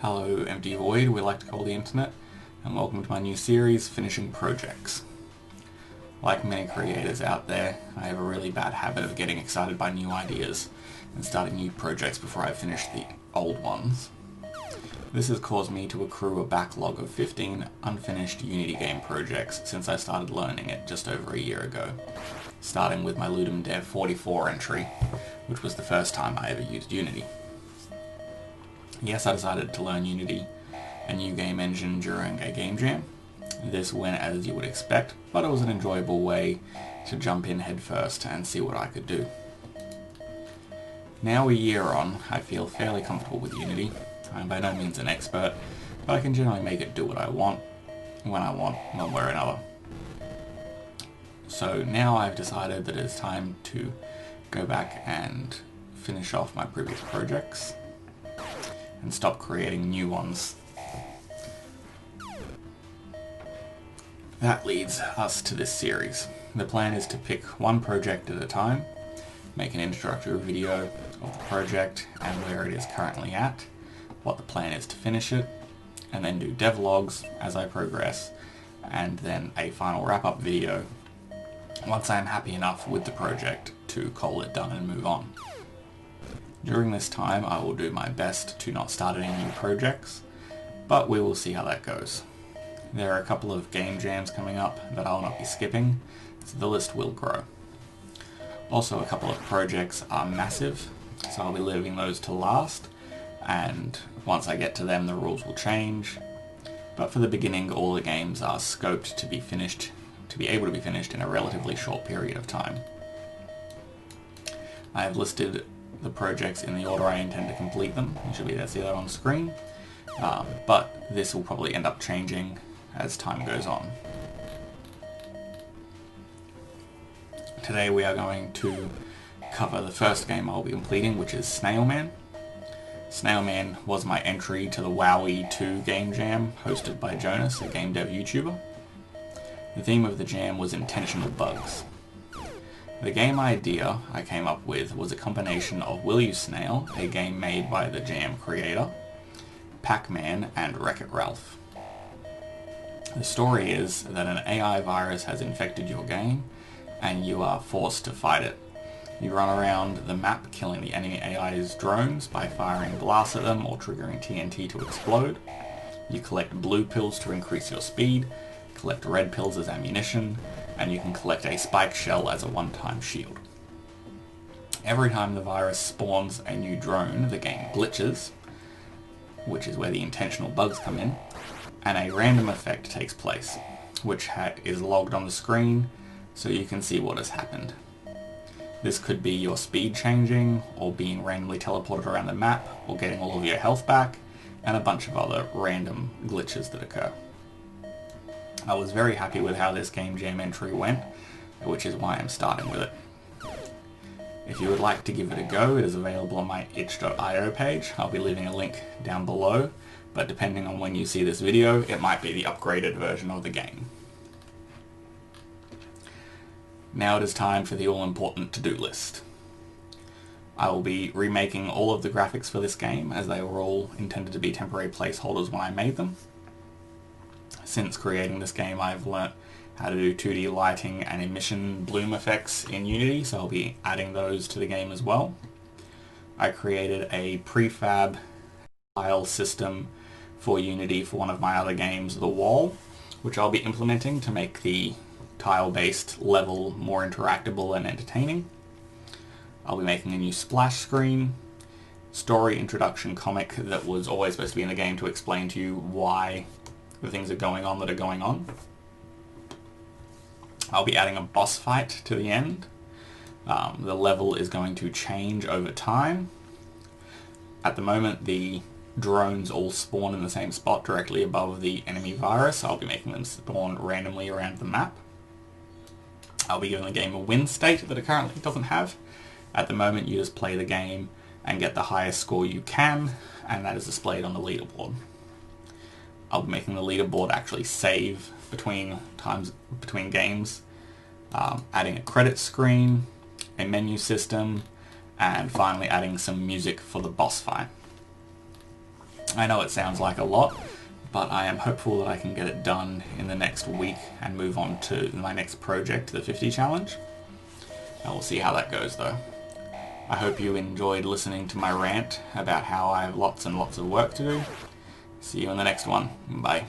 Hello empty void, we like to call the internet, and welcome to my new series, Finishing Projects. Like many creators out there, I have a really bad habit of getting excited by new ideas and starting new projects before I finish the old ones. This has caused me to accrue a backlog of 15 unfinished Unity game projects since I started learning it just over a year ago, starting with my Ludum Dev 44 entry, which was the first time I ever used Unity. Yes, I decided to learn Unity, a new game engine, during a game jam. This went as you would expect, but it was an enjoyable way to jump in headfirst and see what I could do. Now a year on, I feel fairly comfortable with Unity. I'm by no means an expert, but I can generally make it do what I want, when I want, one way or another. So now I've decided that it's time to go back and finish off my previous projects and stop creating new ones. That leads us to this series. The plan is to pick one project at a time, make an introductory video of the project and where it is currently at, what the plan is to finish it, and then do devlogs as I progress, and then a final wrap-up video once I am happy enough with the project to call it done and move on. During this time I will do my best to not start any new projects, but we will see how that goes. There are a couple of game jams coming up that I will not be skipping, so the list will grow. Also, a couple of projects are massive, so I'll be leaving those to last, and once I get to them the rules will change. But for the beginning, all the games are scoped to be able to be finished in a relatively short period of time. I have listed the projects in the order I intend to complete them. You should be able to see that on screen, but this will probably end up changing as time goes on. Today we are going to cover the first game I'll be completing, which is Snail-Man. Snail-Man was my entry to the WoWie 2 game jam hosted by Jonas, a game dev YouTuber. The theme of the jam was intentional bugs. The game idea I came up with was a combination of Will You Snail, a game made by the jam creator, Pac-Man, and Wreck-It Ralph. The story is that an AI virus has infected your game, and you are forced to fight it. You run around the map killing the enemy AI's drones by firing blasts at them or triggering TNT to explode. You collect blue pills to increase your speed, collect red pills as ammunition, and you can collect a spike shell as a one-time shield. Every time the virus spawns a new drone, the game glitches, which is where the intentional bugs come in, and a random effect takes place, which is logged on the screen so you can see what has happened. This could be your speed changing, or being randomly teleported around the map, or getting all of your health back, and a bunch of other random glitches that occur. I was very happy with how this game jam entry went, which is why I'm starting with it. If you would like to give it a go, it is available on my itch.io page. I'll be leaving a link down below, but depending on when you see this video, it might be the upgraded version of the game. Now it is time for the all-important to-do list. I will be remaking all of the graphics for this game, as they were all intended to be temporary placeholders when I made them. Since creating this game, I've learnt how to do 2D lighting and emission bloom effects in Unity, so I'll be adding those to the game as well. I created a prefab tile system for Unity for one of my other games, The Wall, which I'll be implementing to make the tile-based level more interactable and entertaining. I'll be making a new splash screen, story introduction comic that was always supposed to be in the game to explain to you why the things are going on that are going on. I'll be adding a boss fight to the end. The level is going to change over time. At the moment, the drones all spawn in the same spot directly above the enemy virus. I'll be making them spawn randomly around the map. I'll be giving the game a win state that it currently doesn't have. At the moment, you just play the game and get the highest score you can, and that is displayed on the leaderboard. I'll be making the leaderboard actually save between games, adding a credit screen, a menu system, and finally adding some music for the boss fight. I know it sounds like a lot, but I am hopeful that I can get it done in the next week and move on to my next project, the 50 challenge. And we'll see how that goes though. I hope you enjoyed listening to my rant about how I have lots and lots of work to do. See you in the next one. Bye.